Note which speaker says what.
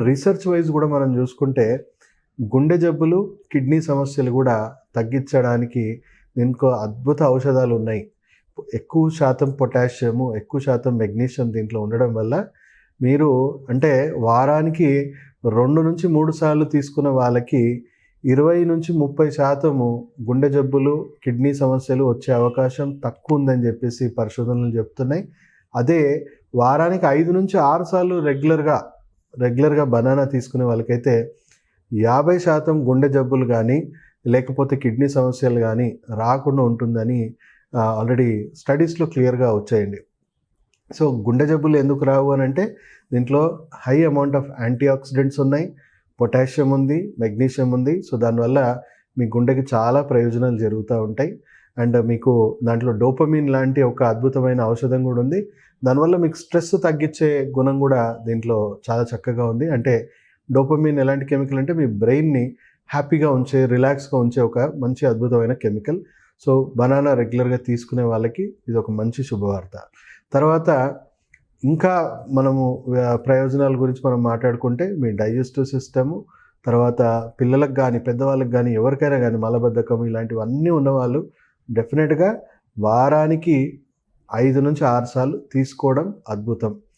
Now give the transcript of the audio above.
Speaker 1: Research wise కూడా మనం చూసుకుంటే గుండె జబ్బులు, కిడ్నీ సమస్యలు కూడా తగ్గించడానికి దీనికో అద్భుత ఔషధాలు ఉన్నాయి. ఎక్కువ శాతం పొటాషియము, ఎక్కువ శాతం మెగ్నీషియం దీంట్లో ఉండడం వల్ల మీరు అంటే వారానికి 2-3 సార్లు తీసుకున్న వాళ్ళకి 20-30% గుండె జబ్బులు, కిడ్నీ సమస్యలు వచ్చే అవకాశం తక్కువ ఉందని చెప్పేసి పరిశోధనలు చెప్తున్నాయి. అదే వారానికి 5-6 సార్లు రెగ్యులర్గా బనానా తీసుకునే వాళ్ళకైతే 50% గుండె జబ్బులు కానీ లేకపోతే కిడ్నీ సమస్యలు కానీ రాకుండా ఉంటుందని ఆల్రెడీ స్టడీస్లో క్లియర్గా వచ్చాయండి. సో గుండె జబ్బులు ఎందుకు రావు అని అంటే దీంట్లో high amount of antioxidants ఉన్నాయి, పొటాషియం ఉంది, మెగ్నీషియం ఉంది. సో దానివల్ల మీ గుండెకి చాలా ప్రయోజనాలు జరుగుతూ ఉంటాయి. అండ్ మీకు దాంట్లో డోపమిన్ లాంటి ఒక అద్భుతమైన ఔషధం కూడా ఉంది. దానివల్ల మీకు స్ట్రెస్ తగ్గించే గుణం కూడా దీంట్లో చాలా చక్కగా ఉంది. అంటే డోపమిన్ ఎలాంటి కెమికల్ అంటే మీ బ్రెయిన్ని హ్యాపీగా ఉంచే, రిలాక్స్గా ఉంచే ఒక మంచి అద్భుతమైన కెమికల్. సో బనానా రెగ్యులర్గా తీసుకునే వాళ్ళకి ఇది ఒక మంచి శుభవార్త. తర్వాత ఇంకా మనము ప్రయోజనాల గురించి మనం మాట్లాడుకుంటే మీ డైజెస్టివ్ సిస్టము, తర్వాత పిల్లలకు కానీ పెద్దవాళ్ళకి కానీ ఎవరికైనా కానీ మలబద్ధకం ఇలాంటివన్నీ ఉన్నవాళ్ళు డెఫినెట్గా వారానికి 5-6 సార్లు తీసుకోవడం అద్భుతం.